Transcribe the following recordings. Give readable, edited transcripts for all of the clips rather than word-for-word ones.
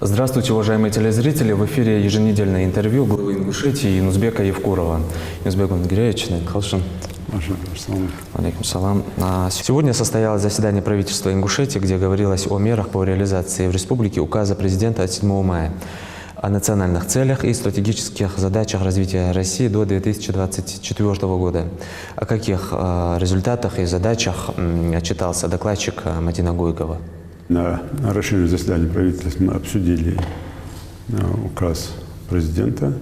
Здравствуйте, уважаемые телезрители! В эфире еженедельное интервью главы Ингушетии Юнусбека Евкурова. Юнусбек Гунгиревич, Халшин. Алейкум салам. Сегодня состоялось заседание правительства Ингушетии, где говорилось о мерах по реализации в республике указа президента от 7 мая о национальных целях и стратегических задачах развития России до 2024 года. О каких результатах и задачах отчитался докладчик Мадина Гуйкова? На расширенном заседании правительства мы обсудили указ президента,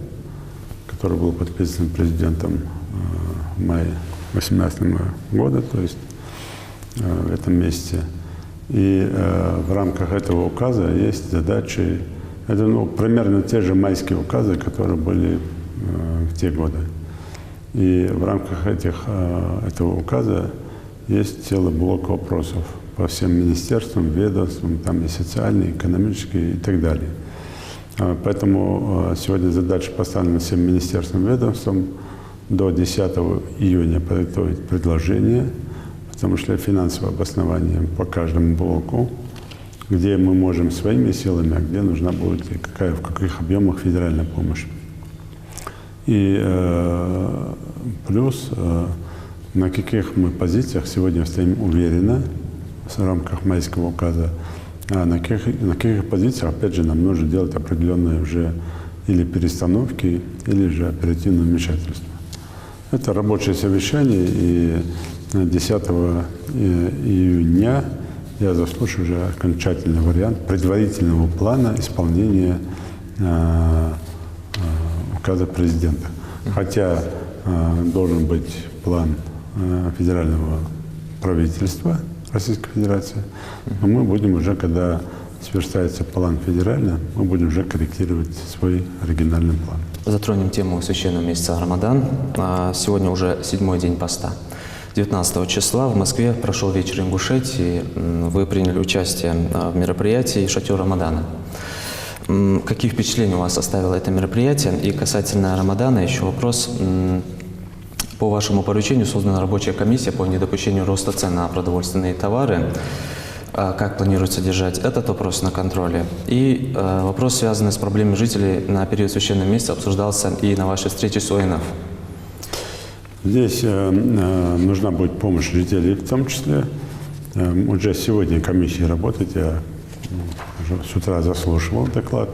который был подписан президентом в мае 2018 года, то есть в этом месяце. И в рамках этого указа есть задачи, это примерно те же майские указы, которые были в те годы. И в рамках этого указа есть целый блок вопросов по всем министерствам, ведомствам, там и социальные, и экономические и так далее. Поэтому сегодня задача поставлена всем министерствам, ведомствам до 10 июня подготовить предложение, потому что финансовое обоснование по каждому блоку, где мы можем своими силами, а где нужна будет и в каких объемах федеральная помощь. И плюс на каких мы позициях сегодня стоим уверенно в рамках майского указа, а на каких позициях, опять же, нам нужно делать определенные уже или перестановки, или же оперативное вмешательство. Это рабочее совещание, и 10 июня я заслушаю уже окончательный вариант предварительного плана исполнения указа президента. Хотя должен быть план федерального правительства Российской Федерации, но мы будем уже, когда сверстается план федерально, мы будем уже корректировать свой оригинальный план. Затронем тему священного месяца Рамадан. Сегодня уже 7-й день поста. 19 числа в Москве прошел вечер Ингушетии. Вы приняли участие в мероприятии «Шатер Рамадана». Какие впечатления у вас оставило это мероприятие? И касательно Рамадана еще вопрос. По вашему поручению создана рабочая комиссия по недопущению роста цен на продовольственные товары. Как планируется держать этот вопрос на контроле? И вопрос, связанный с проблемой жителей на период священного месяца, обсуждался и на вашей встрече с ОНФ. Здесь нужна будет помощь жителей, в том числе. Уже сегодня комиссия работает, я с утра заслушивал доклад.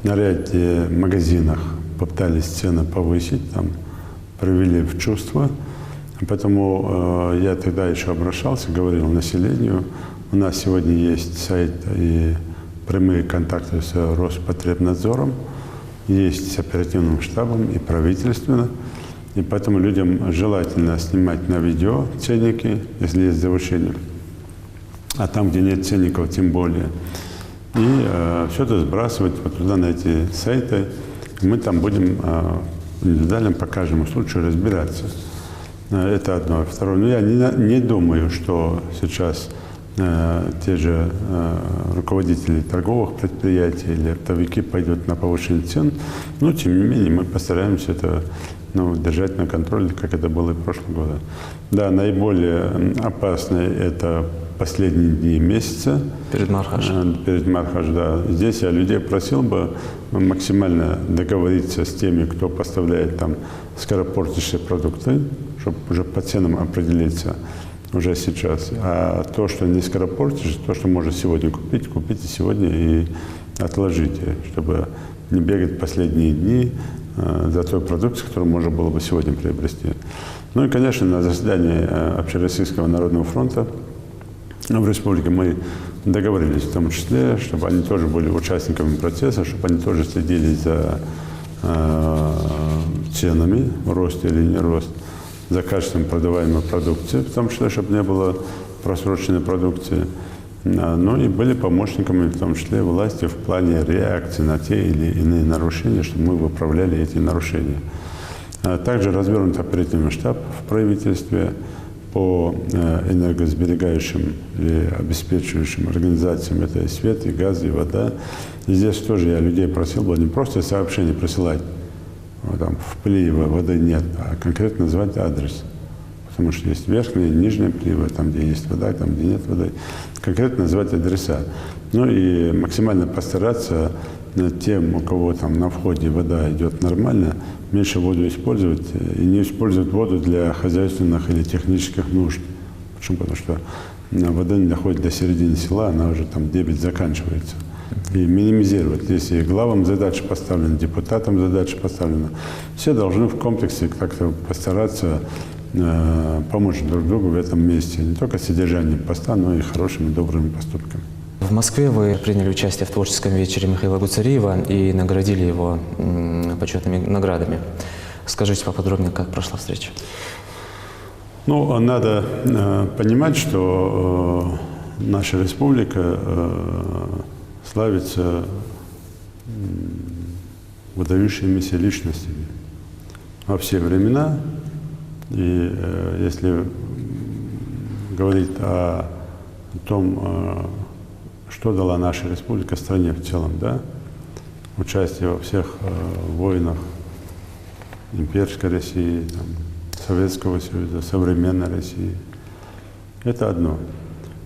На ряде магазинах попытались цены повысить, там привели в чувство. Поэтому я тогда еще обращался, говорил населению. У нас сегодня есть сайт и прямые контакты с Роспотребнадзором, есть с оперативным штабом и правительственно. И поэтому людям желательно снимать на видео ценники, если есть завышение. А там, где нет ценников, тем более. И все это сбрасывать вот туда, на эти сайты. Мы там будем индивидуально по каждому случаю разбираться. Это одно. Второе. Но я не думаю, что сейчас те же руководители торговых предприятий или оптовики пойдут на повышение цен. Но, тем не менее, мы постараемся это держать на контроле, как это было и в прошлом году. Да, наиболее опасное – это последние дни месяца. Перед Мархаш. Перед Мархаш, да. Здесь я людей просил бы максимально договориться с теми, кто поставляет там скоропортящиеся продукты, чтобы уже по ценам определиться уже сейчас. А то, что не скоропортящееся, то, что можно сегодня купить, купите сегодня и отложите, чтобы не бегать последние дни за той продукцией, которую можно было бы сегодня приобрести. Ну и, конечно, на заседании Общероссийского народного фронта в республике мы договорились в том числе, чтобы они тоже были участниками процесса, чтобы они тоже следили за ценами, рост или не рост, за качеством продаваемой продукции, в том числе, чтобы не было просроченной продукции. Ну и были помощниками, в том числе власти, в плане реакции на те или иные нарушения, чтобы мы выправляли эти нарушения. Также развернут оперативный штаб в правительстве по энергосберегающим или обеспечивающим организациям. Это и свет, и газ, и вода. И здесь тоже я людей просил бы не просто сообщение присылать, вот там в Плиево воды нет, а конкретно назвать адрес. Потому что есть верхняя и нижняя Плиева, там, где есть вода, там, где нет воды. Конкретно назвать адреса. Ну и максимально постараться над тем, у кого там на входе вода идет нормально, меньше воду использовать и не использовать воду для хозяйственных или технических нужд. Почему? Потому что вода не доходит до середины села, она уже там дебет заканчивается. И минимизировать. Если главам задача поставлена, депутатам задача поставлена, все должны в комплексе как-то постараться помочь друг другу в этом месте. Не только содержанием поста, но и хорошими, добрыми поступками. В Москве вы приняли участие в творческом вечере Михаила Гуцериева и наградили его почетными наградами. Скажите поподробнее, как прошла встреча? Ну, надо понимать, что наша республика славится выдающимися личностями во все времена. И если говорить о том, что дала наша республика стране в целом, да, участие во всех войнах имперской России, там, Советского Союза, современной России, это одно.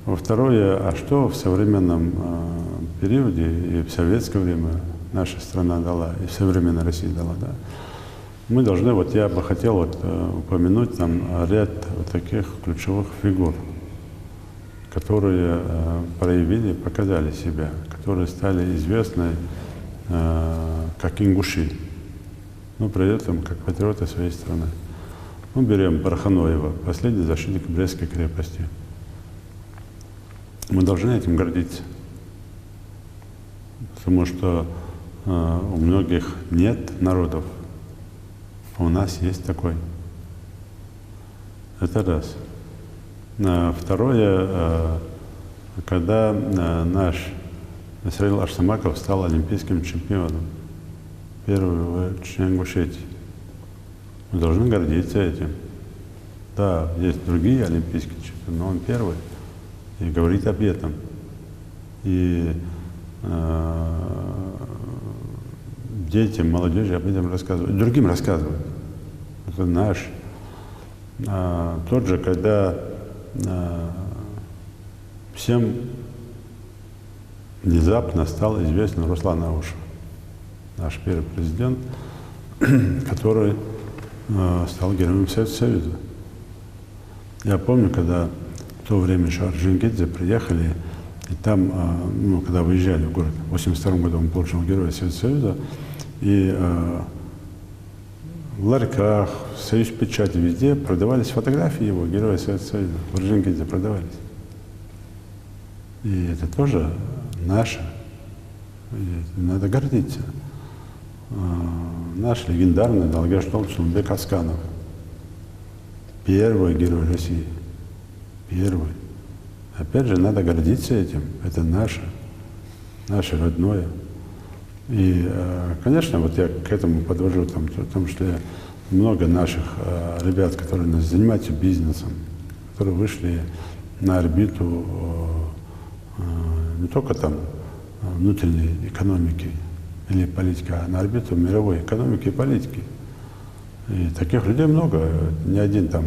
Во второе, а что в современном периоде и в советское время наша страна дала, и в современной России дала, да? Мы должны, вот я бы хотел упомянуть там ряд вот таких ключевых фигур, которые проявили, показали себя, которые стали известны как ингуши, но при этом как патриоты своей страны. Мы берем Бараханоева, последний защитник Брестской крепости. Мы должны этим гордиться, потому что у многих нет народов, а у нас есть такой. Это раз. Второе, когда наш Насраил Арсамаков стал олимпийским чемпионом, первый в Чечне-Ингушетии. Мы должны гордиться этим. Да, есть другие олимпийские чемпионы, но он первый. И говорит об этом. И детям, молодежи об этом рассказывают. Другим рассказывают. Это наш. Тот же, когда всем внезапно стал известен Руслан Аушев, наш первый президент, который стал героем Советского Союза. Я помню, когда в то время еще Орджоникидзе приехали, и там, ну, когда выезжали в город, в 1982 году он получил героя Советского Союза, и в ларьках, в Союз печати, везде продавались фотографии его, героя Советского Союза. В Орджоникидзе продавались. И это тоже наше. И надо гордиться. Наш легендарный Далгаш Толчнбек Асканов. Первый герой России. Первый. Опять же, надо гордиться этим. Это наше родное. И, конечно, вот я к этому подвожу, потому что много наших ребят, которые занимаются бизнесом, которые вышли на орбиту не только там внутренней экономики или политики, а на орбиту мировой экономики и политики. И таких людей много, не один там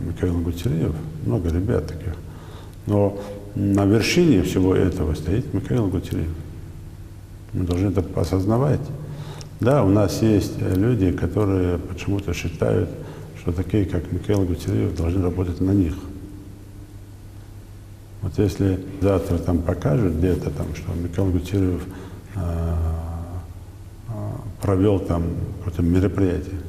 Михаил Гуцериев, много ребят таких. Но на вершине всего этого стоит Михаил Гуцериев. Мы должны это осознавать. Да, у нас есть люди, которые почему-то считают, что такие, как Михаил Гуцериев, должны работать на них. Вот если завтра там покажут где-то там, что Михаил Гуцериев провел там какое-то мероприятие,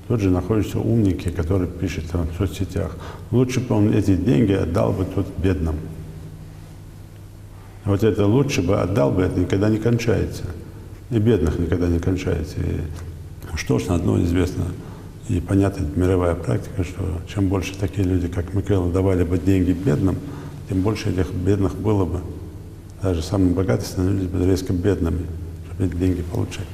тут же находятся умники, которые пишут там в соцсетях. Лучше бы он эти деньги отдал бы тут бедным. Вот это лучше бы отдал бы, это никогда не кончается. И бедных никогда не кончается. И что ж, одно известно, и понятно, мировая практика, что чем больше такие люди, как Михаил, давали бы деньги бедным, тем больше этих бедных было бы. Даже самые богатые становились бы резко бедными, чтобы эти деньги получать.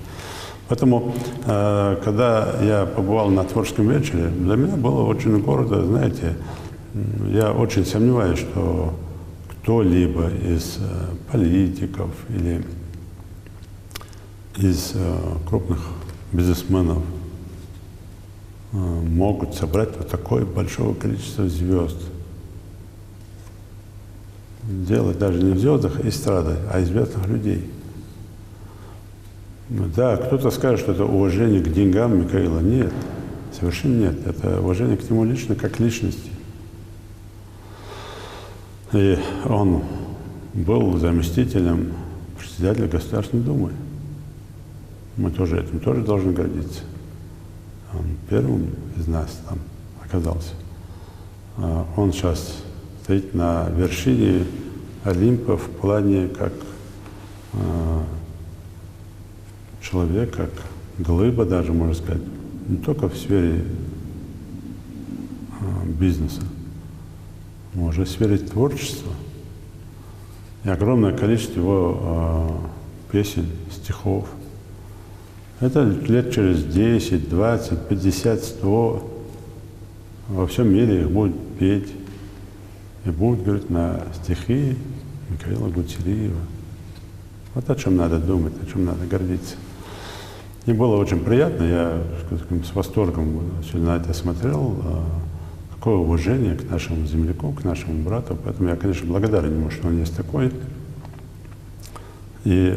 Поэтому, когда я побывал на творческом вечере, для меня было очень гордо, знаете, я очень сомневаюсь, что кто-либо из политиков или из крупных бизнесменов могут собрать вот такое большое количество звезд. дело даже не в звездах эстрады, а известных людей. Да, кто-то скажет, что это уважение к деньгам Михаила. Нет, совершенно нет. Это уважение к нему лично, как личности. И он был заместителем председателя Государственной Думы. Мы тоже этим тоже должны гордиться. Он первым из нас там оказался. Он сейчас стоит на вершине Олимпа в плане как человек, как глыба даже, можно сказать, не только в сфере бизнеса, но уже в сфере творчества. И огромное количество его песен, стихов. Это лет через 10, 20, 50, 100 во всем мире их будут петь и будут говорить на стихи Михаила Гуцериева. Вот о чем надо думать, о чем надо гордиться. Мне было очень приятно, я с восторгом сегодня на это смотрел, какое уважение к нашему земляку, к нашему брату. Поэтому я, конечно, благодарен ему, что он есть такой. И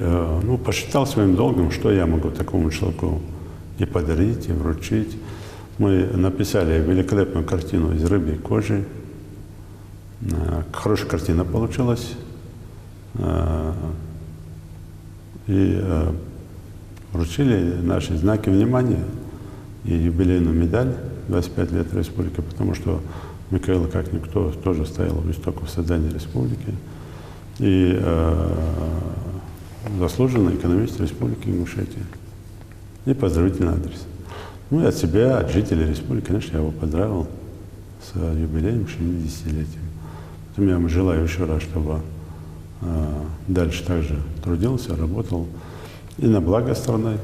посчитал своим долгом, что я могу такому человеку и подарить, и вручить. Мы написали великолепную картину из рыбьей кожи. Хорошая картина получилась. И вручили наши знаки внимания и юбилейную медаль 25 лет республики, потому что Михаил, как никто, тоже стоял у истоков создания республики. И заслуженный экономист Республики Ингушетия. И поздравительный адрес. Ну и от себя, от жителей республики, конечно, я его поздравил с юбилеем 60-летием. Поэтому я ему желаю еще раз, чтобы дальше также трудился, работал и на благо страны,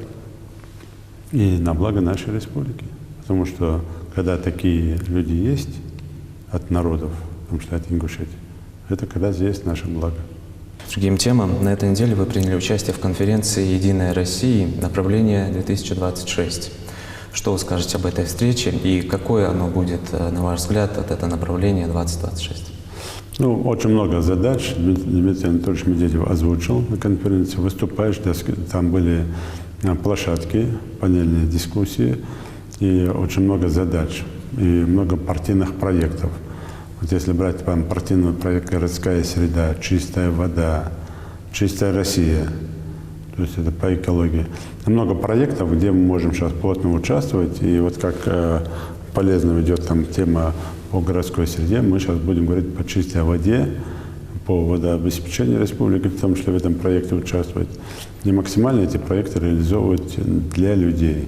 и на благо нашей республики. Потому что когда такие люди есть от народов, в том числе от Ингушетии, это когда здесь наше благо. Другим темам, на этой неделе вы приняли участие в конференции «Единая Россия. Направление 2026». Что вы скажете об этой встрече и какое оно будет, на ваш взгляд, от этого направления 2026? Очень много задач Дмитрий Анатольевич Медведев озвучил на конференции. Выступаешь, там были площадки, панельные дискуссии и очень много задач и много партийных проектов. Вот если брать там партийный проект «Городская среда», «Чистая вода», «Чистая Россия», то есть это по экологии. Много проектов, где мы можем сейчас плотно участвовать. И вот как полезно ведет там тема по городской среде, мы сейчас будем говорить по чистой воде, по водообеспечению республики, в том числе в этом проекте участвовать. И максимально эти проекты реализовывать для людей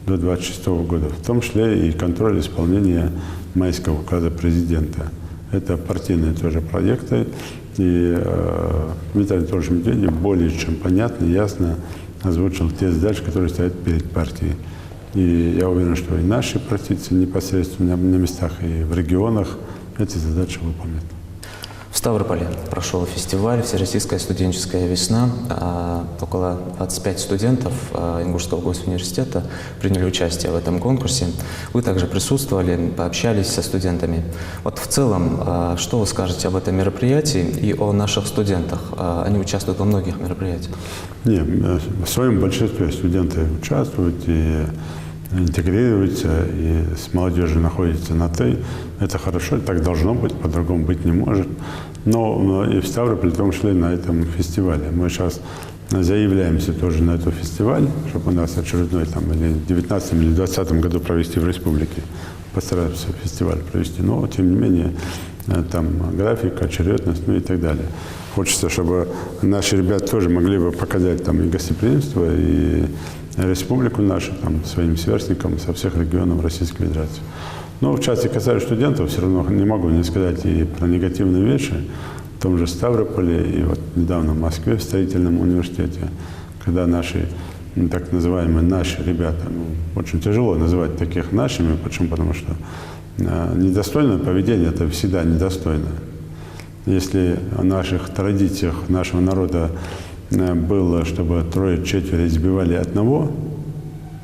до 2026 года, в том числе и контроль исполнения майского указа президента. Это партийные тоже проекты. И Дмитрий Анатольевич Медведев более чем понятно, ясно озвучил те задачи, которые стоят перед партией. И я уверен, что и наши партийцы непосредственно на местах и в регионах эти задачи выполнят. В Ставрополе прошел фестиваль «Всероссийская студенческая весна». Около 25 студентов Ингушского госуниверситета приняли участие в этом конкурсе. Вы также присутствовали, пообщались со студентами. Вот в целом, что вы скажете об этом мероприятии и о наших студентах? Они участвуют во многих мероприятиях. Нет, в своем большинстве студенты участвуют и интегрируются, и с молодежью находятся на «ты». Это хорошо, так должно быть, по-другому быть не может. Но и в Ставрополе, в том числе на этом фестивале. Мы сейчас заявляемся тоже на этот фестиваль, чтобы у нас очередной там, или в 2019 или 2020 году провести в республике. Постараемся фестиваль провести. Но, тем не менее, там график, очередность, и так далее. Хочется, чтобы наши ребята тоже могли бы показать там и гостеприимство, и республику нашу, там, своим сверстникам со всех регионов Российской Федерации. Но в части касаясь студентов, все равно не могу не сказать и про негативные вещи. В том же Ставрополе и вот недавно в Москве в строительном университете, когда наши, так называемые наши ребята, очень тяжело называть таких нашими, почему? Потому что недостойное поведение – это всегда недостойно. Если о наших традициях нашего народа было, чтобы трое-четверо избивали одного,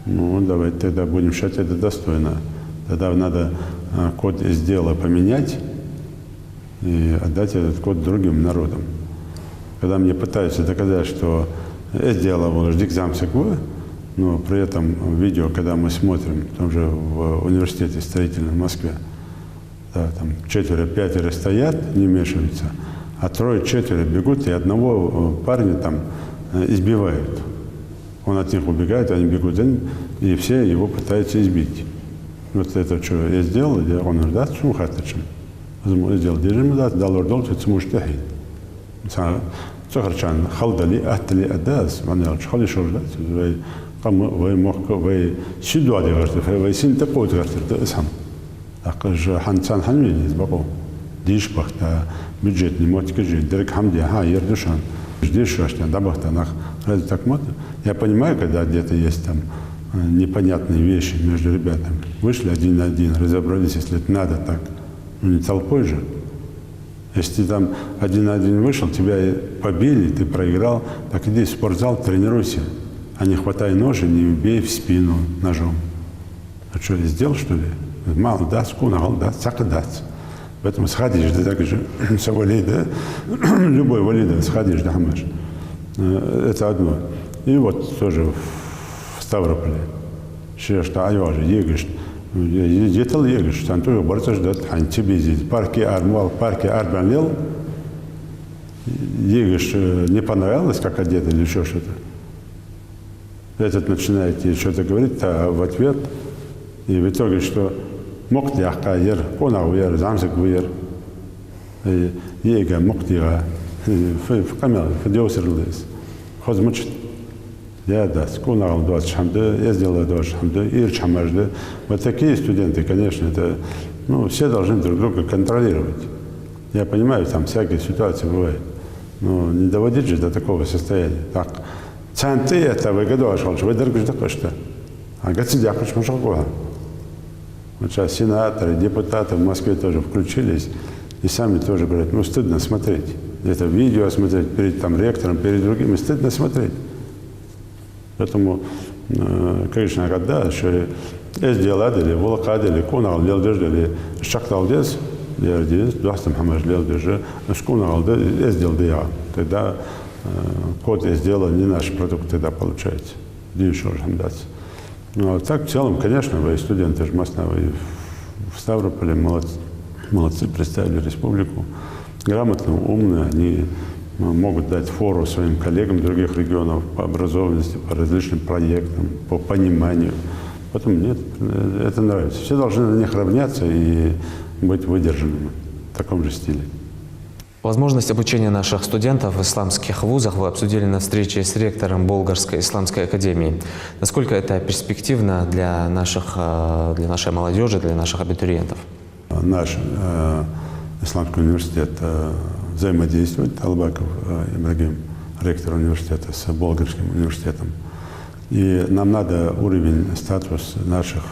давайте тогда будем считать это достойно. Тогда надо код из дела поменять и отдать этот код другим народам. Когда мне пытаются доказать, что я сделал экзамен, но при этом видео, когда мы смотрим, в том же в университете строительном в Москве, да, там 4-5 стоят, не вмешиваются, а 3-4 бегут, и одного парня там избивают. Он от них убегает, они бегут за ним, и все его пытаются избить. Вот это что я сделал, он говорит, да, что хотите? Я сделал, держим, да, дал ордол, что сможешь тягать. Сахарчан, халдали, атли, адас, манел, шхали шордат, вы мог, вы сюда говорите, вы синте пот говорите, сам. Так же ханцан ханвини избаку, дишбахта, бюджетный мотикажи, дерек хамди, ердушан, ждешь, что дабахта, нах, разве так модно? Я понимаю, когда где-то есть там непонятные вещи между ребятами. Вышли один на один, разобрались, если это надо так, ну не толпой же. Если ты там один на один вышел, тебя побили, ты проиграл, так иди в спортзал, тренируйся, а не хватай ножи, не бей в спину ножом. А что, я сделал, что ли? Мало даст, кунагал даст, сака даст. Поэтому сходишь, да так же, да, любой валида, сходишь, да, хамаш. Это одно. И вот тоже в Ставрополе. Что айважи, егешь, детал егешь, там тоже борцы ждут, они тебе здесь, парки армал, парки арбанил, егешь, не понравилось, как одет или еще что-то. Этот начинает что-то говорить, а в ответ, и в итоге, что мог яхка ер, конау ер, замсик ер, ега моктига, в камеру, в диосерлес, хозмучит. Я да, скунал 20 шамды, я сделал 20 шамды, ир чамажды. Вот такие студенты, конечно, это, ну, все должны друг друга контролировать. Я понимаю, там всякие ситуации бывают, но не доводить же до такого состояния. Так, цанты это выгоду ашал, что вы дорогой такой что? А гаци дякуш мушалгуа. Вот сейчас сенаторы, депутаты в Москве тоже включились и сами тоже говорят, ну стыдно смотреть. Это видео смотреть перед там ректором, перед другими, стыдно смотреть. Поэтому, конечно, когда что сделали, волокадили, конал делали, шакталдес, делались, двадцать хамаш делали, скунал сделал я. Тогда код я сделал, не наш продукт тогда получается. Еще раз. Ну, а так в целом, конечно, вы студенты Жмаснова в Ставрополе молодцы, представили республику, грамотно, умные, они могут дать фору своим коллегам других регионов по образованности, по различным проектам, по пониманию. Поэтому нет, это нравится. Все должны на них равняться и быть выдержанными в таком же стиле. Возможность обучения наших студентов в исламских вузах вы обсудили на встрече с ректором Болгарской исламской академии. Насколько это перспективно для нашей молодежи, для наших абитуриентов? Наш исламский университет взаимодействует, Албаков Ибрагим, ректор университета, с Болгарским университетом. И нам надо уровень, статус наших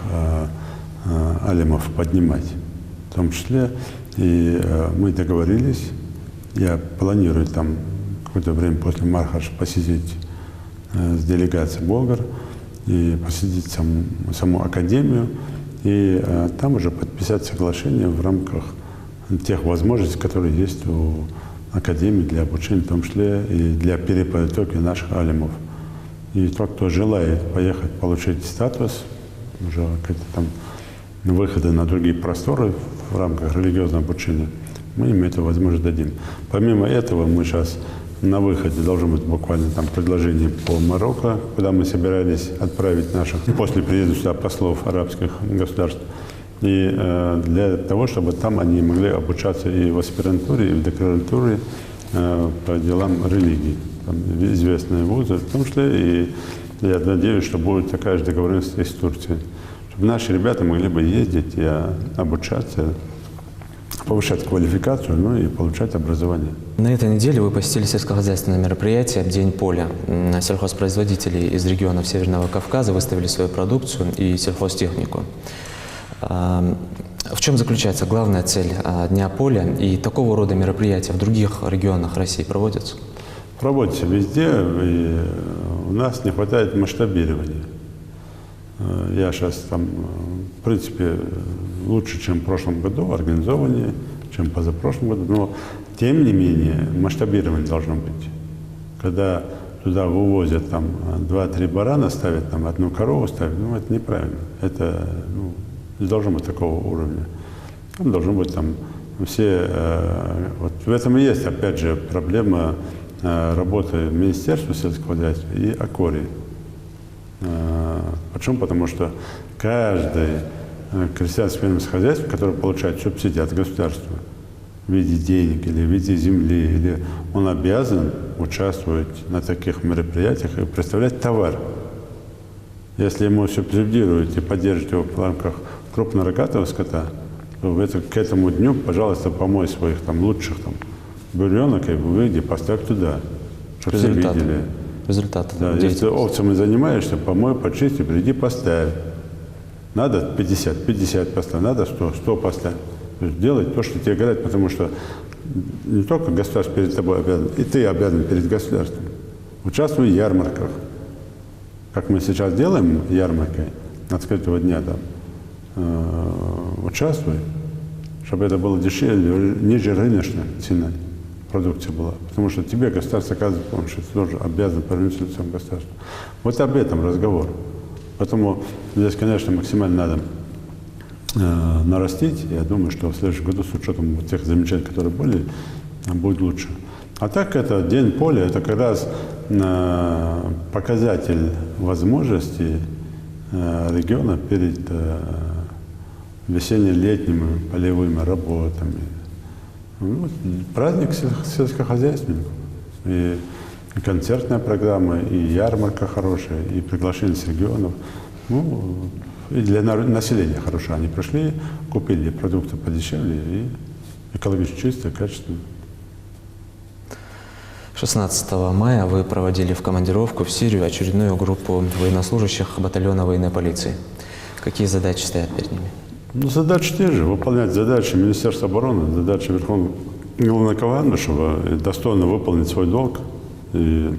алимов поднимать. В том числе и мы договорились, я планирую там какое-то время после Мархаш посетить с делегацией болгар и посетить саму академию и там уже подписать соглашение в рамках тех возможностей, которые есть у академии для обучения, в том числе и для переподготовки наших алимов. И тот, кто желает поехать получить статус, уже какие-то там выходы на другие просторы в рамках религиозного обучения, мы им эту возможность дадим. Помимо этого, мы сейчас на выходе должно быть буквально там предложение по Марокко, куда мы собирались отправить наших после приезда сюда послов арабских государств. И для того, чтобы там они могли обучаться и в аспирантуре, и в докторантуре по делам религии. Там известные вузы, в том числе и я надеюсь, что будет такая же договоренность и с Турцией. Чтобы наши ребята могли бы ездить и обучаться, повышать квалификацию, ну и получать образование. На этой неделе вы посетили сельскохозяйственное мероприятие «День поля». Сельхозпроизводители из регионов Северного Кавказа выставили свою продукцию и сельхозтехнику. В чем заключается главная цель Дня поля и такого рода мероприятия в других регионах России проводятся? Проводится везде, и у нас не хватает масштабирования. Я сейчас там, в принципе, лучше, чем в прошлом году, организованнее, чем позапрошлом году. Но, тем не менее, масштабирование должно быть. Когда туда вывозят там 2-3 барана, ставят там 1 корову, ставят, ну, это неправильно. Это не должно быть такого уровня. Там должно быть там все... вот в этом и есть, опять же, проблема работы Министерства сельского хозяйства и Акории. Почему? Потому что каждый крестьянское фермерское хозяйство, которое получает субсидии от государства в виде денег или в виде земли, или он обязан участвовать на таких мероприятиях и представлять товар. Если ему субсидируют и поддерживают его в рамках крупнорогатого скота, то к этому дню, пожалуйста, помой своих там лучших там буренок и выйди, поставь туда, чтобы все видели. Результаты. Да, если овцами занимаешься, помой, почисти, приди, поставь. Надо 50 поставь, надо 100 поставь. То есть делай то, что тебе говорят, потому что не только государство перед тобой обязан, и ты обязан перед государством. Участвуй в ярмарках. Как мы сейчас делаем ярмаркой открытого дня, там, участвуй, чтобы это было дешевле, ниже рыночной цены продукции была. Потому что тебе государство оказывает помощь, что ты тоже обязан повернуться лицом государства. Вот об этом разговор. Поэтому здесь, конечно, максимально надо нарастить. Я думаю, что в следующем году с учетом вот тех замечаний, которые были, будет лучше. А так это День поля, это как раз показатель возможностей региона перед весенне-летними полевыми работами. Вот, праздник сельскохозяйственников. И концертная программа, и ярмарка хорошая, и приглашение с регионов. Ну, и для населения хорошо. Они пришли, купили продукты подешевле и экологически чистые, качественные. 16 мая вы проводили в командировку в Сирию очередную группу военнослужащих батальона военной полиции. Какие задачи стоят перед ними? Ну, задачи те же. Выполнять задачи Министерства обороны, задачи Верховного Главнокомандующего, достойно выполнить свой долг. И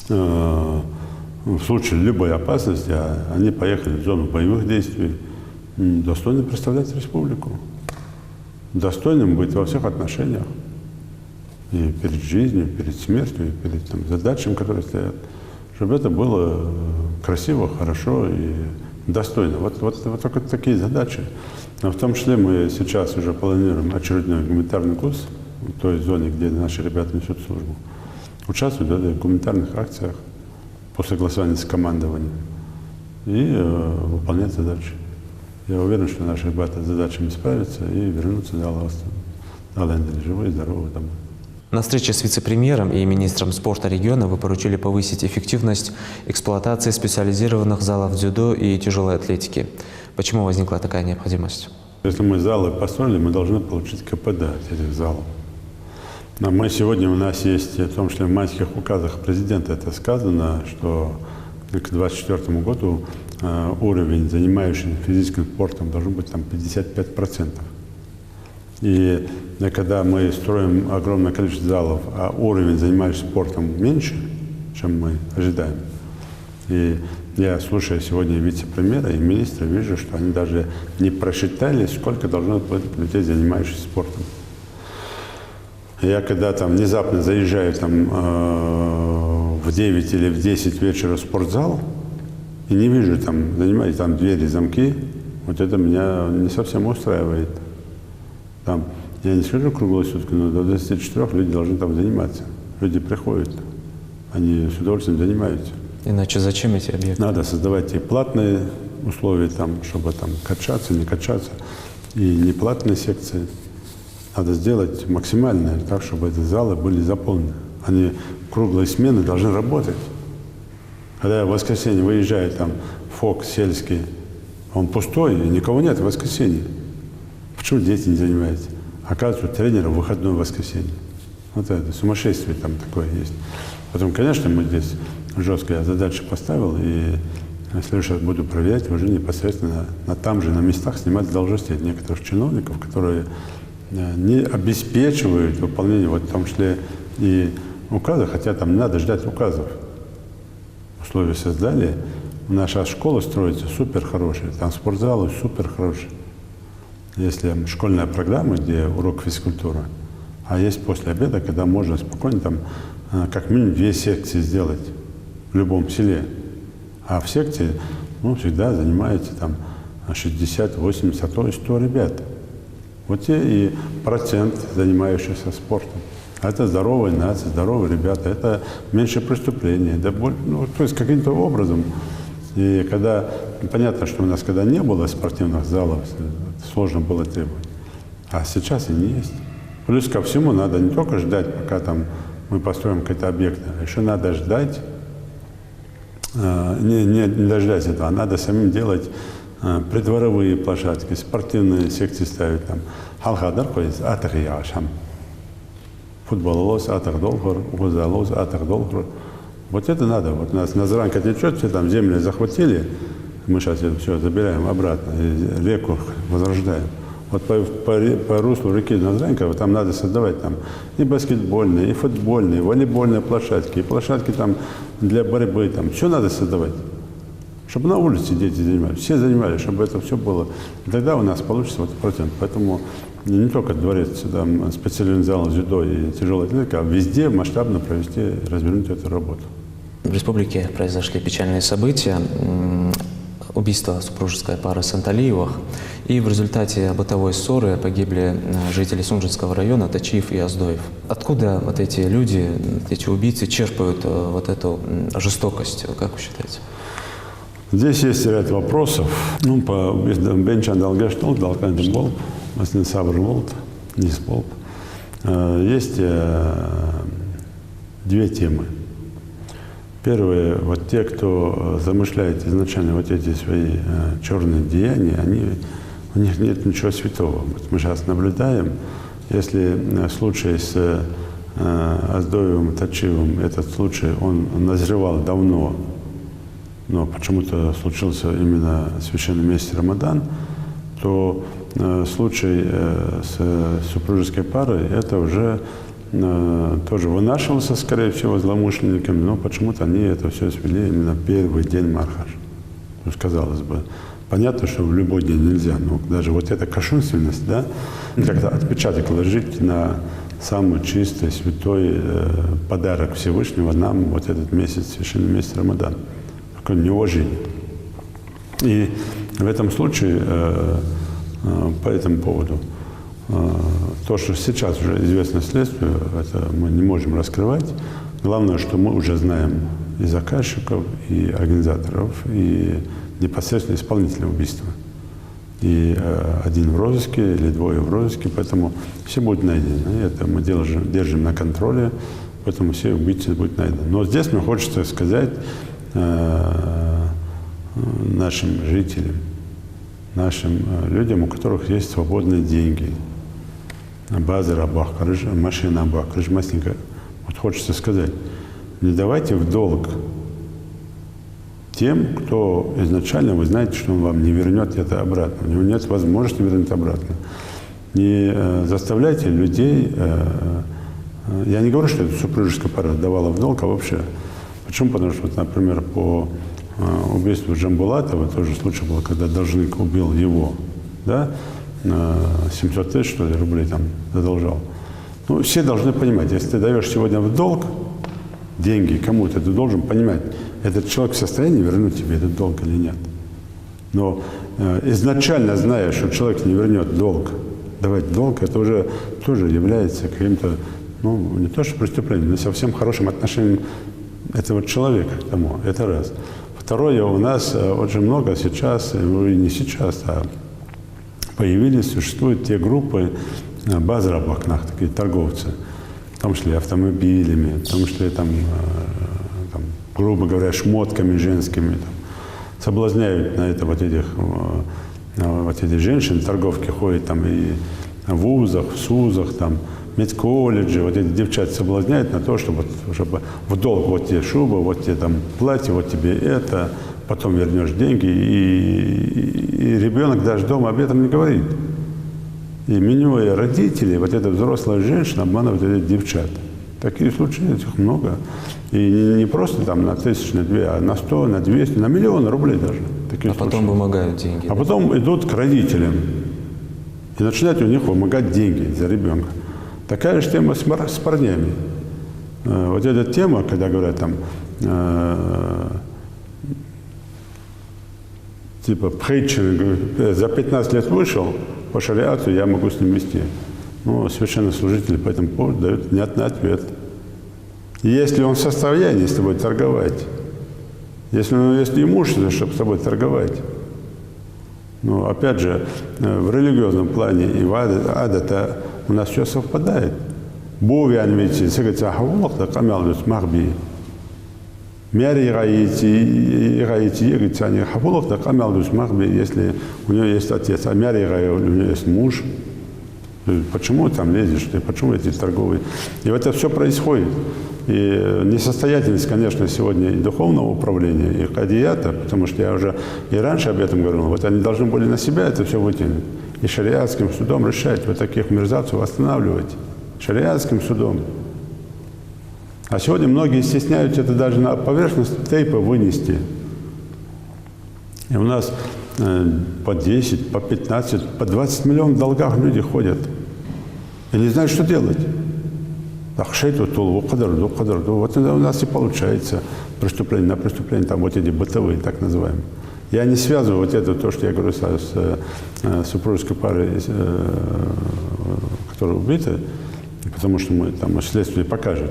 в случае любой опасности они поехали в зону боевых действий, достойно представлять республику. Достойным быть во всех отношениях. И перед жизнью, и перед смертью, и перед там, задачами, которые стоят. Чтобы это было красиво, хорошо и достойно. Вот только такие задачи. Но в том числе мы сейчас уже планируем очередной гуманитарный курс в той зоне, где наши ребята несут службу. Участвуют в гуманитарных акциях по согласованию с командованием и выполнять задачи. Я уверен, что наши ребята с задачами справятся и вернутся до Лэндона живые, здоровые домой. На встрече с вице-премьером и министром спорта региона вы поручили повысить эффективность эксплуатации специализированных залов дзюдо и тяжелой атлетики. Почему возникла такая необходимость? Если мы залы построили, мы должны получить КПД от этих залов. Но мы сегодня, у нас есть, в том числе в майских указах президента это сказано, что к 2024 году уровень занимающихся физическим спортом должен быть там 55%. И когда мы строим огромное количество залов, а уровень занимающихся спортом меньше, чем мы ожидаем, и я, слушая сегодня вице-премьера и министра, вижу, что они даже не просчитали, сколько должно быть людей, занимающихся спортом. Я когда там внезапно заезжаю там, в 9 или в 10 вечера в спортзал и не вижу там, занимаюсь там двери, замки, вот это меня не совсем устраивает. Там, я не скажу круглые сутки, но до 24 люди должны там заниматься. Люди приходят, они с удовольствием занимаются. Иначе зачем эти объекты? Надо создавать и платные условия, там, чтобы там качаться, не качаться, и неплатные секции. Надо сделать максимально так, чтобы эти залы были заполнены. Они круглые смены должны работать. Когда я в воскресенье выезжаю там ФОК сельский, он пустой, и никого нет в воскресенье. Почему дети не занимаются? Оказывается, у тренера выходной воскресенье. Вот это сумасшествие там такое есть. Потом, конечно, мы здесь жестко я задачу поставил, и в следующий раз буду проверять уже непосредственно там же, на местах снимать с должностей некоторых чиновников, которые не обеспечивают выполнение, вот в том числе и указа, хотя там не надо ждать указов. Условия создали. Наша школа строится супер хорошая, там спортзалы супер хорошие. Если школьная программа, где урок физкультуры, а есть после обеда, когда можно спокойно там как минимум 2 секции сделать в любом селе. А в секции, ну, всегда занимаете там 60, 80, а то и 100 ребят. Вот те и процент занимающихся спортом. А это здоровая нация, здоровые ребята, это меньше преступлений. Да, ну, то есть каким-то образом. И когда, понятно, что у нас когда не было спортивных залов, сложно было требовать. А сейчас они есть. Плюс ко всему надо не только ждать, пока там мы построим какие-то объекты, а еще надо ждать, не дождать этого, а надо самим делать придворовые площадки, спортивные секции ставить там. Халхадар ходит, атах яшам. Футбололос, атах долгор, гузалос, атах долгор. Вот это надо. Вот у нас Назранка течет, все там земли захватили, мы сейчас это все забираем обратно, и реку возрождаем. Вот по руслу реки Назранка вот там надо создавать там и баскетбольные, и футбольные, и волейбольные площадки, и площадки там для борьбы, там все надо создавать. Чтобы на улице дети занимались, все занимались, чтобы это все было. И тогда у нас получится вот процент. Поэтому не только дворец, там специальный зал дзюдо и тяжелая атлетика, а везде масштабно провести, развернуть эту работу. В республике произошли печальные события. Убийство супружеской пары Санталиевых. И в результате бытовой ссоры погибли жители Сунжинского района Тачиев и Оздоев. Откуда вот эти люди, эти убийцы черпают вот эту жестокость, как вы считаете? Здесь есть ряд вопросов. Ну, по Бенчан Далгештол, Далканден Болб, Маслин Сабр Волт, Низ Болб. Есть 2 темы. Первое, вот те, кто замышляет изначально вот эти свои черные деяния, у них нет ничего святого. Вот мы сейчас наблюдаем, если случай с Оздоевым, Тачиевым, этот случай, он назревал давно, но почему-то случился именно в священном месяце Рамадан, то случай с супружеской парой, это уже тоже вынашивался, скорее всего, злоумышленниками, но почему-то они это все свели именно в первый день Мархаш. То есть, казалось бы, понятно, что в любой день нельзя, но даже вот эта кощунственность, да, как-то отпечаток ложить на самый чистый, святой подарок Всевышнего нам вот этот месяц, священный месяц Рамадан. Такое неуважение. И в этом случае, по этому поводу, то, что сейчас уже известно следствию, это мы не можем раскрывать. Главное, что мы уже знаем и заказчиков, и организаторов, и непосредственно исполнителя убийства. И один в розыске, или 2 в розыске, поэтому все будут найдены. Это мы держим на контроле, поэтому все убийцы будут найдены. Но здесь мне хочется сказать нашим жителям, нашим людям, у которых есть свободные деньги, база рабах, машина рабах, масленька. Вот хочется сказать, не давайте в долг тем, кто изначально, вы знаете, что он вам не вернет это обратно. У него нет возможности вернуть обратно. Не заставляйте людей, я не говорю, что эта супружеская пара давала в долг, а вообще. Почему? Потому что, вот, например, по убийству Джамбулатова тоже случай был, когда должник убил его, да, 700 тысяч, что ли, рублей там задолжал. Ну, все должны понимать, если ты даешь сегодня в долг деньги кому-то, ты должен понимать, этот человек в состоянии вернуть тебе этот долг или нет. Но изначально зная, что человек не вернет долг, давать долг, это уже тоже является каким-то, ну, не то что преступлением, но совсем хорошим отношением этого человека к тому. Это раз. Второе, у нас очень много сейчас, ну и не сейчас, а появились, существуют те группы базара в окнах, такие торговцы, в том числе автомобилями, в том числе там, грубо говоря, шмотками женскими, там, соблазняют на это вот эти женщины, торговки ходят там и в вузах, в СУЗах, там, медколледжи, вот эти девчат соблазняют на то, чтобы в долг вот тебе шуба, вот тебе там платье, вот тебе это, потом вернешь деньги, и ребенок даже дома об этом не говорит. И минуя родителей, вот эта взрослая женщина обманывает этих девчат. Такие случаи, этих много. И не просто там на 1000, на 2, а на 100, на 200, на миллион рублей даже. Такие а потом вымогают деньги. А потом идут к родителям. и начинать у них вымогать деньги за ребенка. Такая же тема с парнями. Вот эта тема, когда говорят там, типа, пхейчер, за 15 лет вышел, по шариату я могу с ним вести. Ну, священнослужители по этому поводу дают внятный ответ. Если он в состоянии с тобой торговать, если он есть имущество, чтобы с тобой торговать. Но опять же, в религиозном плане и в адата у нас все совпадает. Бови анвити, сагата хавулахта камялдус махби. Мяри гаити, егицани хавулахта камялдус махби, если у него есть отец, а мяри гай, у него есть муж. Почему там лезешь ты, почему эти торговые? И это все происходит. И несостоятельность, конечно, сегодня и духовного управления, и кадията, потому что я уже и раньше об этом говорил, вот они должны были на себя это все вытянуть. И шариатским судом решать, вот таких мерзавцев останавливать. Шариатским судом. А сегодня многие стесняются это даже на поверхность тейпа вынести. И у нас по 10, по 15, по 20 миллионов в долгах люди ходят. И не знают, что делать. Вот у нас и получается преступление на преступление, там вот эти бытовые, так называемые. Я не связываю вот это, то, что я говорю с супружеской парой, которая убита, потому что мы там следствие покажет,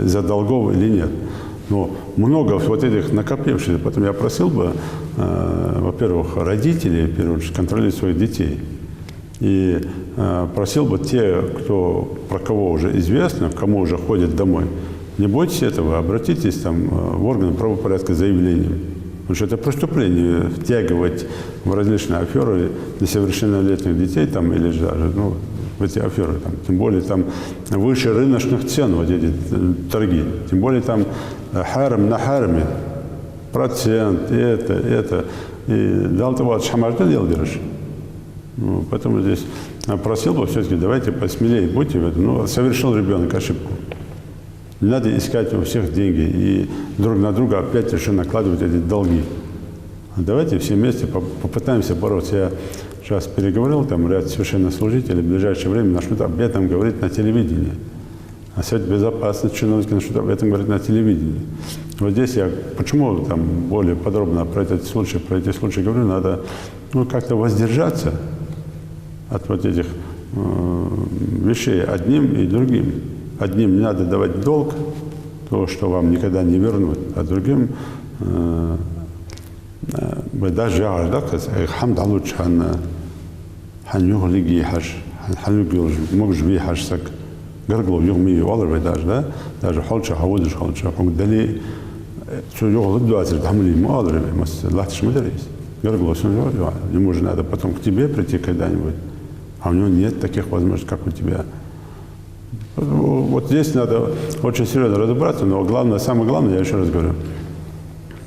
из-за долгов или нет. Но много вот этих накопившихся. Поэтому я просил бы, во-первых, родителей, в первую очередь, контролировать своих детей. И просил бы те, про кого уже известно, кому уже ходят домой, не бойтесь этого, обратитесь там, в органы правопорядка с заявлением. Потому что это преступление втягивать в различные аферы несовершеннолетних детей там, или даже в эти аферы. Там, тем более там выше рыночных цен вот эти торги. Тем более там харам на хараме, процент, это. И дал того от шамарта дел держишь. Ну, поэтому здесь просил бы все-таки, давайте посмелее будьте в этом. Ну, совершил ребенок ошибку. Не надо искать у всех деньги и друг на друга опять еще накладывать эти долги. Давайте все вместе попытаемся бороться. Я сейчас переговорил, там ряд священнослужителей в ближайшее время начнут об этом говорить на телевидении. А Совет Безопасности чиновники начнут об этом говорить на телевидении. Вот здесь я почему там более подробно про эти случаи говорю, надо как-то воздержаться от вот этих вещей одним и другим. Одним не надо давать долг, то, что вам никогда не вернут, а другим даже холча хавудиш холча дали что юг дуазер тамли муадры мас латиш мадрис гаргло ему же надо потом к тебе прийти когда-нибудь, а у него нет таких возможностей, как у тебя. Вот здесь надо очень серьезно разобраться, но главное, самое главное, я еще раз говорю,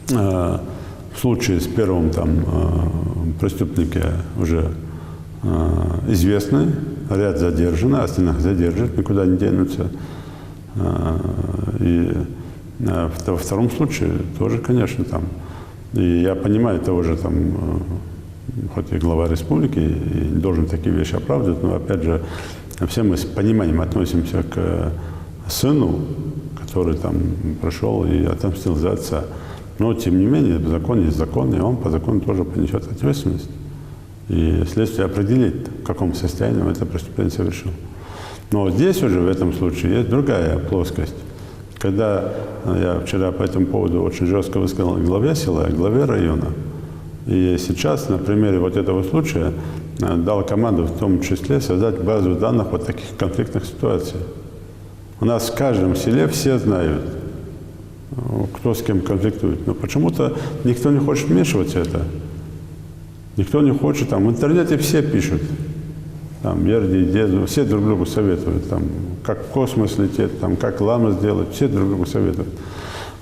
в случае с первым там преступники уже известны, ряд задержаны, остальных задержат, никуда не денутся. И во втором случае тоже, конечно, там. И я понимаю того же там, хоть и глава республики, и должен такие вещи оправдывать, но опять же, все мы с пониманием относимся к сыну, который там прошел и отомстил за отца. Но, тем не менее, закон есть закон, и он по закону тоже понесет ответственность. И следствие определит, в каком состоянии он это преступление совершил. Но здесь уже, в этом случае, есть другая плоскость. Когда я вчера по этому поводу очень жестко высказал главе села, главе района, и сейчас на примере вот этого случая дал команду в том числе создать базу данных вот таких конфликтных ситуаций. У нас в каждом селе все знают, кто с кем конфликтует. Но почему-то никто не хочет вмешиваться в это. Никто не хочет. Там в интернете все пишут. Там Ерди, Деду, все друг другу советуют. Там, как в космос лететь, там, как ламу сделать, все друг другу советуют.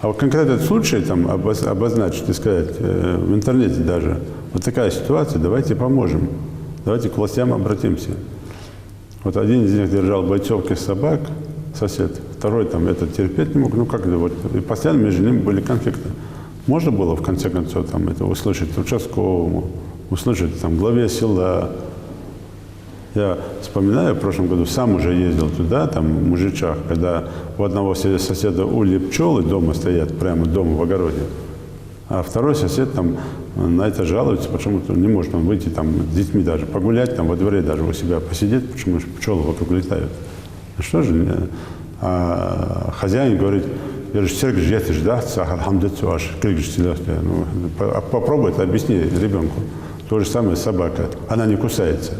А вот конкретно этот случай там, обозначить и сказать в интернете даже, вот такая ситуация, давайте поможем. Давайте к властям обратимся. Вот один из них держал бойцовки собак, сосед, второй там это терпеть не мог, вот, и постоянно между ними были конфликты. Можно было в конце концов там это услышать участковому, услышать там главе села, Я вспоминаю, в прошлом году сам уже ездил туда, там, в Мужичах, когда у одного соседа ульи пчелы дома стоят, прямо дома в огороде, а второй сосед там на это жалуется, почему-то не может он выйти там с детьми даже погулять, там во дворе даже у себя посидеть, почему же пчелы вокруг летают. Что же? А хозяин говорит, попробуй это объясни ребенку. То же самое собака, она не кусается,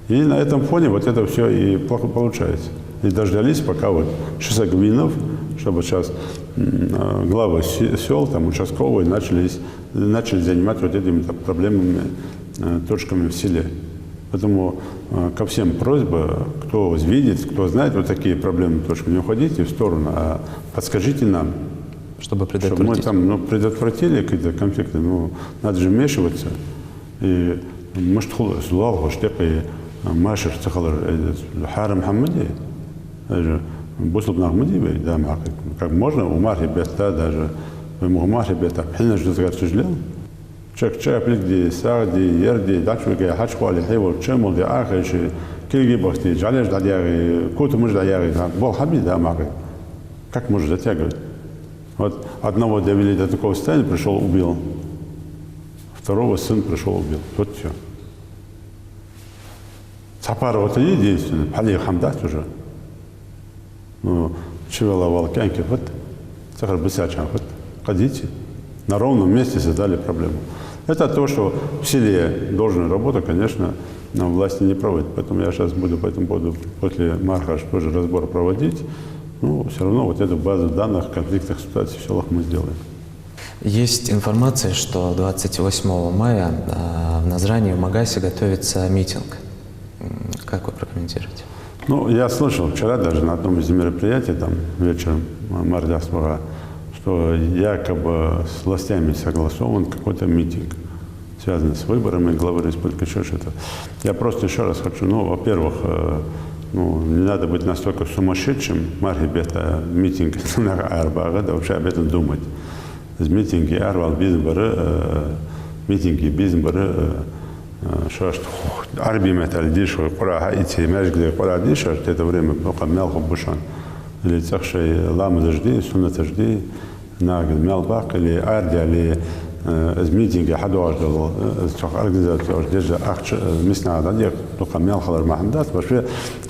и на этом фоне вот это все и плохо получается. И дождались, пока вот Шисагвинов, чтобы сейчас главы сел, там, участковые начали заниматься вот этими проблемами, точками в селе. Поэтому ко всем просьба, кто видит, кто знает вот такие проблемы, точки, не уходите в сторону, а подскажите нам, чтобы чтобы мы там предотвратили какие-то конфликты. Надо же вмешиваться. И может, злого, штепа и машер цехалар Харам Хамади, Буслуб Нахмадиевой, да, как можно, умар ребята даже, умар ребята, хильно же разговаривал. Чак плигди, сагди, ерди, дачвиги, хачвали, хейвол, чемол, ди ахеши, кильги бахти, жалеж дадяги, куту муж дадяги, бол хаби, да, махай. Как можно затягивать? Вот одного довели до такого состояния, пришел, убил. Второго сын пришел, убил. Вот все. Сапарова это единственное. Пали хамдат уже. Чевела волкянки, вот. Цахар бысячан, вот. Ходите. На ровном месте создали проблему. Это то, что в селе должная работа, конечно, нам власти не проводят. Поэтому я сейчас буду по этому поводу после Мархаш тоже разбор проводить. Все равно вот эту базу данных конфликтных ситуаций в селах мы сделаем. Есть информация, что 28 мая в Назране, в Магасе готовится митинг. Как вы прокомментируете? Я слышал вчера даже на одном из мероприятий, там вечером Мардасвара, что якобы с властями согласован какой-то митинг, связанный с выборами главы республики, еще что-то. Я просто еще раз хочу, во-первых, не надо быть настолько сумасшедшим, мархибета митинг на Арбага, да вообще об этом думать. Митинги Арвал Бизнбары, митинги Бизнбары, что Арби металл дишо, кура хаити, межгде кура дишо, это время пока мелко бушан. Или цахшей ламы дожди, сунна дожди, нагл мелбак, или арди, или из митинга хадуаждал, цах организация, держа ахч мисна ададек, пока мелхалар махандат, вообще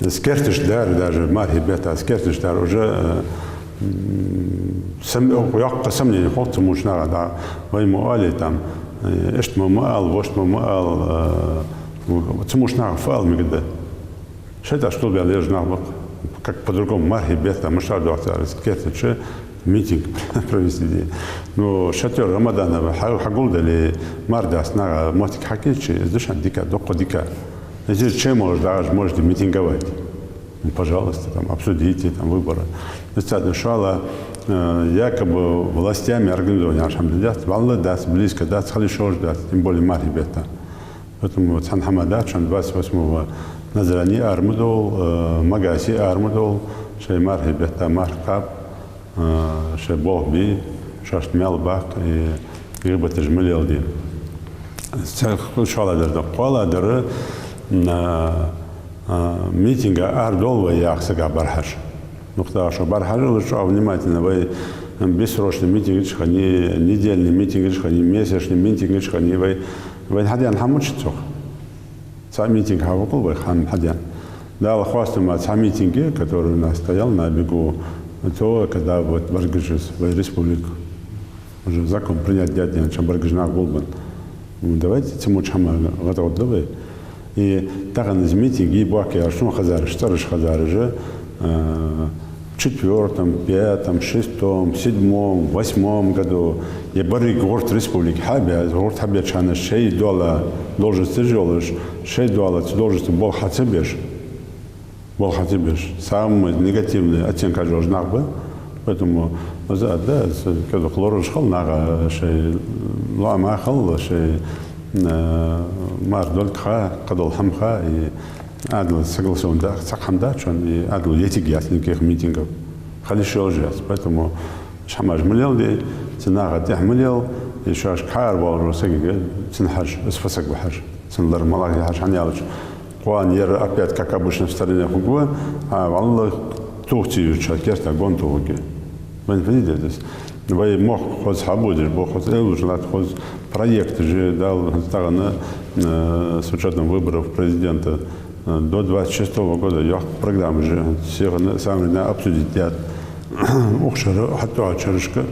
скертиш дар, даже мархибета, скертиш дар уже ويقع سمني خط مش نقعد ويمقالي تام إيش مقال وش مقال تموش نقعد فعل مقدر شيء تشتغل بيعليش نقبق как по-другому мархибета مش عارف دوختار سكرت شيء ميتинг провести но шатер Рамадана حقول دلي مرداس نقع موتك حكيت شيء إذا شن ديكا دقة ديكا إذا شيء может митинговать. Пожалуйста, там, обсудите там, выборы. Иншалла, якобы властями организованы, альхамдулиллах, валла даст, близко даст, халишош даст, тем более мархибета. Поэтому Цанхамадат, 28-го Назрани армудол, Магаси армудол, шей мархибета, мархаб, шей бог би, шашт мелбак и рыбата жмылел дин. Иншалла, дерда квала, дерда митинга ардол и яхсага бархаш. Нухта что бархаш, лучше внимательно вы бессрочный митинг, они недельный митинг, они месячный митинг, они вы хадян хамучцох. Сам митинг хавокул вы хан хадян. Да, хвастаем сам митинге, который у нас стоял на берегу, то когда вот Баргижис в республику уже закон принят дядя, чем Баргижнах Гулбан. Давайте Тимучхама готов давай. И так он из митинги Баки Аршун Хазар, Старыш Хазар же в 4-м, 5-м, 6-м, 7-м, 8-м году я барик город республики Хабия, город Хабия Чана $6 должность тяжелыш, $6 должность был хатибеш, самый негативный оценка должна быть, поэтому да, когда хлорож хал нага шей лама хал шей مار خا قدول حمخا عدل согласован да сахамда чон и عدل етиг ясный кех митингов خلي شو جاس поэтому شماج مليل دي تناغ تحمليل يشاش كار والرسق تنحج اسفسق بحج تنظر ملاك حاج عن يالش Куан ер опять, как обычно в стороне Хугуа, а валла тухти ючат, керта гон тухуги. Вы видите здесь? Вы мог хоз хабудиш, бог хоз элужнат, хоз проект же дал с учетом выборов президента до 26 года. Я программы же самые обсудить я ухшер хатуа черешка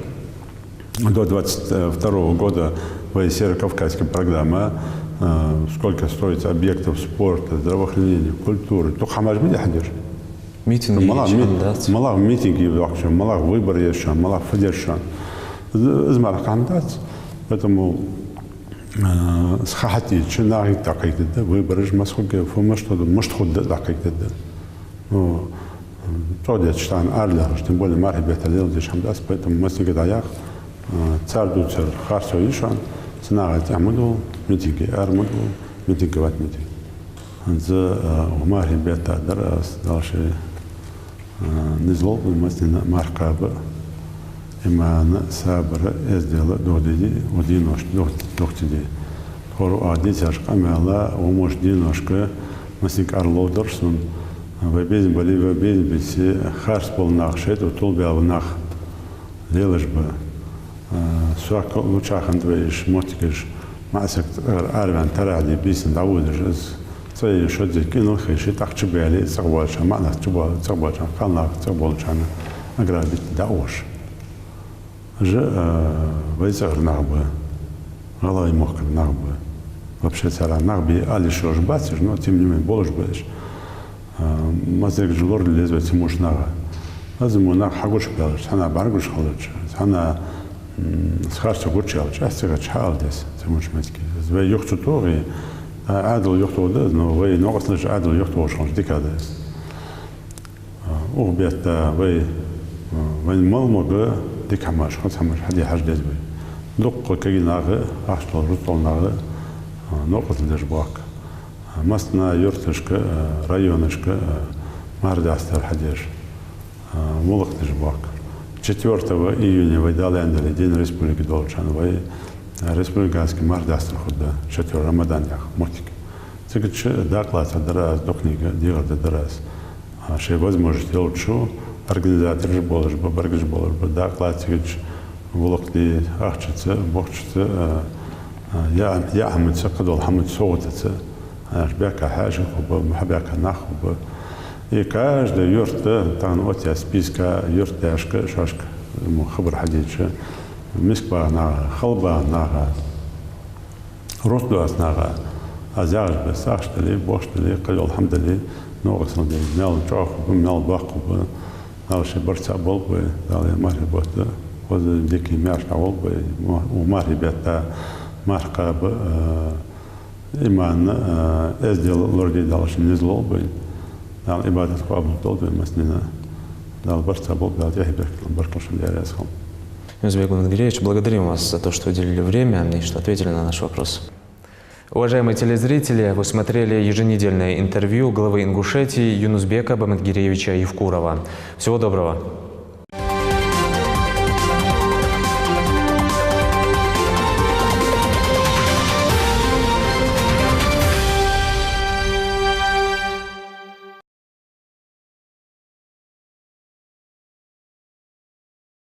до 22 года в Северо-Кавказской программе. Сколько строится объектов спорта, здравоохранения, культуры. То хамаш будет ходишь. Митинги, малах митинги, малах выборы еще, малах федершан. Измарах кандидат. Поэтому с хати чинаги так и да выборы ж масхуге фома что может ходить так и да. Ну то штан арля, тем более мархебет алил здесь хамдас, поэтому мы всегда ях царду цар харсо ишан. Снаgat амуду митинги, армуду митинги ват митинг. За умар ребята дарас дальше низлол масина маркаба имана сабра эздела додиди одинош дохтиди. Хору ади тяжка мела умош диношка масик арлодерсон вебез бали вебез биси харс пол нахшет утул бялнах лележба. Суак лучахан двоиш мотикиш масак арван таради бисен давудиш цей шодзи кинул хеши так чбели цагвалша манах цагвалша канах цагвалшана аграбит даош же вайзар нахбы галай мохкар нахбы вообще цара нахби алишош бациш но тем не менее болш беш мазек жлор лезвет мушнага азму нах хагуш белш хана баргуш халыч хана схарча гучал, часто чалдес, замучматки. Зве юхту тори, адл юхту да, но вы ногослыш адл юхту шанш дикадес. Убета вы малмога дикамаш, хотамаш хади хаждес вы. Докко кагинага, ахтол рутолнага, ногослыш бак. Масна юртышка, районышка, мардастер хадеш, мулактыш бак. 4 июня в Айдалендале, День Республики Долчан, в Республиканский мардастер худа, 4 Рамаданях, мотики. Цегачи доклад дарас, до книга, дигар дарас. Шей возможность делчу, организатор же болаш, баргаш болаш, доклад цегач волокли ахчица, бохчица, я хамыца, кадол хамыц соутаца, бяка хажи хуба, мхабяка нахуба. И каждый юрт, там вот я списка юртяшка, шашка, хабар хадича, мисква нага, халба нага, ростуас нага, азяж без сахштали, боштали, кадол хамдали, ногасанди, мял чоху, мял баху, дальше борца болбы, далее мари бота, возле дикий мяш болбы, у мари бета марка иман эздел лорди дальше не злобы. Дал ибадат кабул толбе маснина. Дал барца бол дал яхибек баркашан диарясхам. Юнусбек Бамангиреевич, благодарим вас за то, что уделили время и что ответили на наш вопрос. Уважаемые телезрители, вы смотрели еженедельное интервью главы Ингушетии Юнусбека Бамангиреевича Евкурова. Всего доброго.